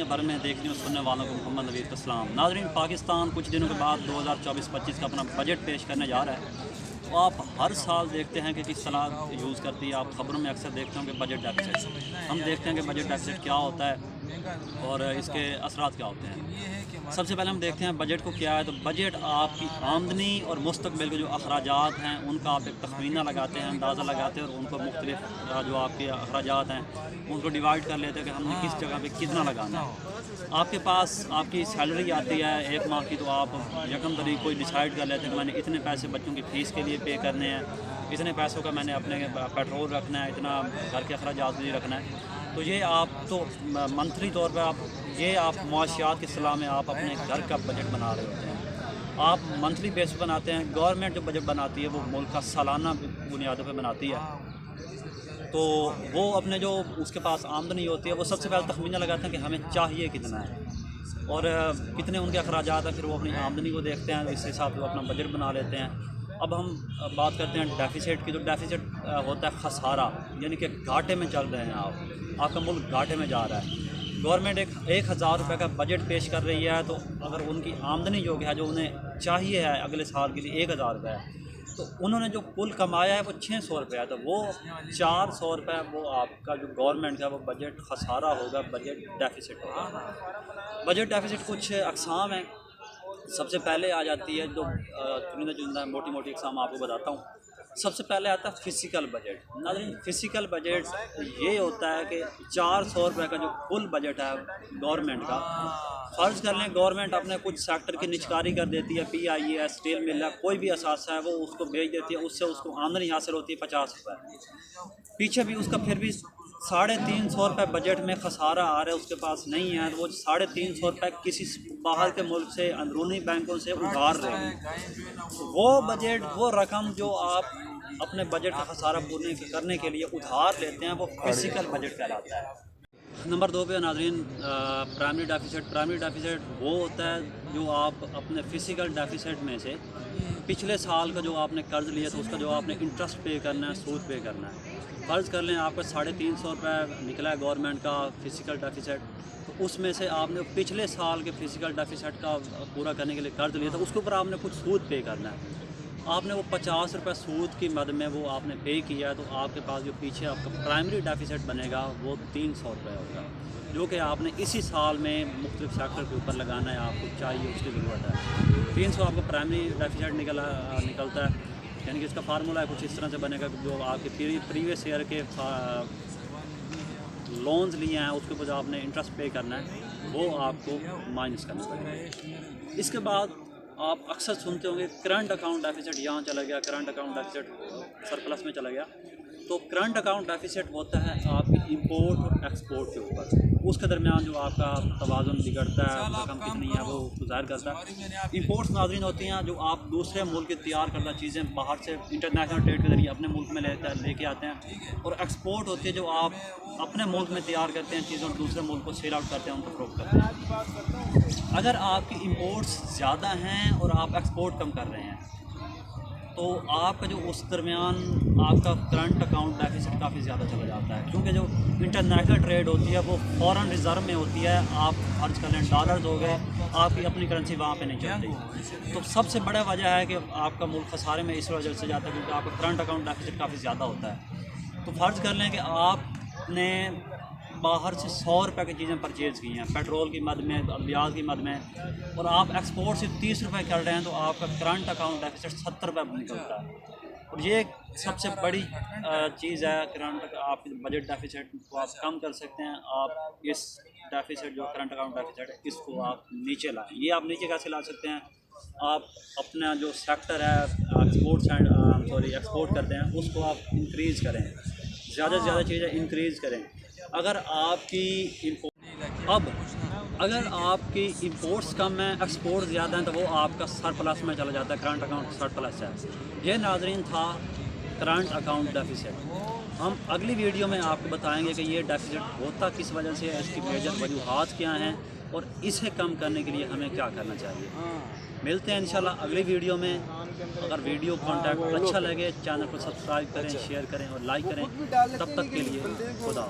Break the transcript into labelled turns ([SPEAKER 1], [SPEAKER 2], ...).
[SPEAKER 1] दुनिया भर में देखने और सुनने वालों को मोहम्मद नबी का सलाम। नाज़रीन, पाकिस्तान कुछ दिनों के बाद 2024-25 का अपना बजट पेश करने जा रहा है। तो आप हर साल देखते हैं कि किस तरह यूज़ करती है। आप खबरों में अक्सर देखते होंगे बजट डेफिसिट। हम देखते हैं कि बजट डेफिसिट क्या होता है और इसके असरात क्या होते हैं। सबसे पहले हम देखते हैं बजट को क्या है। तो बजट आपकी आमदनी और मुस्तकबिल के जो अखराजात हैं उनका आप एक तखमीना लगाते हैं, अंदाज़ा लगाते हैं और उनको मुख्तलिफ जो आपके अखराजात हैं उनको डिवाइड कर लेते हैं कि हमने किस जगह पे कितना लगाना है। आपके पास आपकी सैलरी आती है एक माह की, तो आप यकम तारीख को डिसाइड कर लेते हैं कि मैंने इतने पैसे बच्चों की फ़ीस के लिए पे करने हैं, इतने पैसों का मैंने अपने पेट्रोल रखना है, इतना घर के अखराजात के लिए रखना है। तो ये आप तो मंथली तौर पर आप मुआशियात की सलाह में आप अपने घर का बजट बना रहे होते हैं। आप मंथली बेस पर बनाते हैं। गवर्नमेंट जो बजट बनाती है वो मुल्क का सालाना बुनियादों पे बनाती है। तो वो अपने जो उसके पास आमदनी होती है वो सबसे पहले तखमीना लगाते हैं कि हमें चाहिए कितना है और कितने उनके अखराजात हैं। फिर वो अपनी आमदनी को देखते हैं, इस हिसाब से वो अपना बजट बना लेते हैं। अब हम बात करते हैं डेफिसिट की। तो डेफिसिट होता है खसारा, यानी कि घाटे में चल रहे हैं आपका मुल्क घाटे में जा रहा है। गवर्नमेंट 1,000 रुपये का बजट पेश कर रही है, तो अगर उनकी आमदनी जो है जो उन्हें चाहिए है अगले साल के लिए 1,000 रुपये है, तो उन्होंने जो कुल कमाया है वो 600 रुपये है। तो वो 400 रुपये वो आपका जो गवर्नमेंट का वो बजट खसारा होगा, बजट डेफिसिट होगा। बजट डेफिसिट कुछ अक़साम हैं। सबसे पहले आ जाती है जो चुनिंदा मोटी मोटी अक़साम आपको बताता हूँ। सबसे पहले आता है फ़िज़िकल बजट। नाज़रीन, फ़िज़िकल बजट ये होता है कि 400 रुपये का जो कुल बजट है गवर्नमेंट का, फ़र्ज़ कर लें गवर्नमेंट अपने कुछ सेक्टर की निचकारी कर देती है, PIE है, स्टील मिल है, कोई भी असासा है वो उसको भेज देती है, उससे उसको आमदनी हासिल होती है 50 रुपये। पीछे भी उसका फिर भी 350 रुपये बजट में खसारा आ रहा है, उसके पास नहीं है, तो वो 350 रुपये किसी बाहर के मुल्क से अंदरूनी बैंकों से उधार रहे हैं। वो बजट, वो रकम जो आप अपने बजट का खसारा पूर्ण करने के लिए उधार लेते हैं, वो फिजिकल बजट कहलाता है। नंबर 2 पे नाज़रीन प्राइमरी डेफिसिट। प्राइमरी डेफिसिट वो होता है जो आप अपने फ़िज़िकल डेफिसिट में से पिछले साल का जो आपने कर्ज़ लिया था उसका जो आपने इंटरेस्ट पे करना है, सूद पे करना है। फ़र्ज़ कर लें आपका 350 रुपये निकला है गवर्नमेंट का फ़िज़िकल डेफिसिट, तो उसमें से आपने पिछले साल के फ़िज़िकल डेफिसिट का पूरा करने के लिए कर्ज़ लिया था, उसके ऊपर आपने कुछ सूद पे करना है। आपने वो 50 रुपये सूद की मद में वो आपने पे किया है, तो आपके पास जो पीछे आपका प्राइमरी डेफिसिट बनेगा वो 300 रुपये होगा, जो कि आपने इसी साल में मुख्तलिफ सेक्टर के ऊपर लगाना है, आपको चाहिए, उसकी ज़रूरत है। 300 आपको प्राइमरी डेफिसिट निकलता है। यानी कि इसका फार्मूला कुछ इस तरह से बनेगा कि जो आपके प्रीवियस ईयर के लोन्स लिए हैं उसके ऊपर जो आपने इंटरेस्ट पे करना है वो आपको माइनस करना पड़ेगा। इसके बाद आप अक्सर सुनते होंगे करंट अकाउंट डेफिसिट यहाँ चला गया, करंट अकाउंट डेफिसिट सरप्लस में चला गया। तो करंट अकाउंट डेफिसिट होता है आपकी इंपोर्ट और एक्सपोर्ट के ऊपर, उसके दरमियान जो आपका तवाज़ुन बिगड़ता है, रकम कितनी है वो ज़ाहिर करता है। इंपोर्ट्स नाज़रीन होती हैं जो आप दूसरे मुल्क की तैयार करदा चीज़ें बाहर से इंटरनेशनल ट्रेड के ज़रिए अपने मुल्क में लेके आते हैं। और एक्सपोर्ट होती है जो आप अपने मुल्क में तैयार करते हैं चीज़ों और दूसरे मुल्क को सेल आउट करते हैं, उनको फ़रोख्त करते हैं। अगर आपकी इंपोर्ट्स ज़्यादा हैं और आप एक्सपोर्ट कम कर रहे हैं तो आपका जो उस दरमियान आपका करंट अकाउंट डेफिसिट काफ़ी ज़्यादा चला जाता है, क्योंकि जो इंटरनेशनल ट्रेड होती है वो फॉरेन रिज़र्व में होती है। आप खर्च कर लें डॉलर्स हो गए, आपकी अपनी करेंसी वहाँ पे नहीं चलती। तो सबसे बड़ा वजह है कि आपका मुल्क खसारे में इस वजह से जाता है क्योंकि आपका करंट अकाउंट डेफिसिट काफ़ी ज़्यादा होता है। तो फ़र्ज़ कर लें कि आपने बाहर से 100 रुपये की चीज़ें परचेज़ की हैं पेट्रोल की मद में, ब्याज की मद में, और आप एक्सपोर्ट से 30 रुपये कर रहे हैं, तो आपका करंट अकाउंट डेफिसिट 70 रुपये निकलता है। और ये सबसे बड़ी चीज़ है करंट आप बजट डेफिसिट को आप कम कर सकते हैं। आप इस डेफिसिट जो करंट अकाउंट डेफिसिट है इसको आप नीचे लाएँ। ये आप नीचे कैसे ला सकते हैं? आप अपना जो सेक्टर है एक्सपोर्ट करते हैं उसको आप इंक्रीज़ करें, ज़्यादा से ज़्यादा चीज़ें इंक्रीज़ करें। अगर आपकी इंपोर्ट्स कम हैं, एक्सपोर्ट ज़्यादा हैं, तो वो आपका सरप्लस में चला जाता है, करंट अकाउंट सरप्लस है। ये नाज़रीन था करंट अकाउंट डेफिसिट। हम अगली वीडियो में आपको बताएंगे कि ये डेफिसिट होता किस वजह से है, इसकी मेजर वजूहात क्या हैं और इसे कम करने के लिए हमें क्या करना चाहिए। मिलते हैं इंशाल्लाह अगली वीडियो में। अगर वीडियो कॉन्टेंट अच्छा लगे चैनल को सब्सक्राइब करें, शेयर करें और लाइक करें। तब तक के लिए खुदा।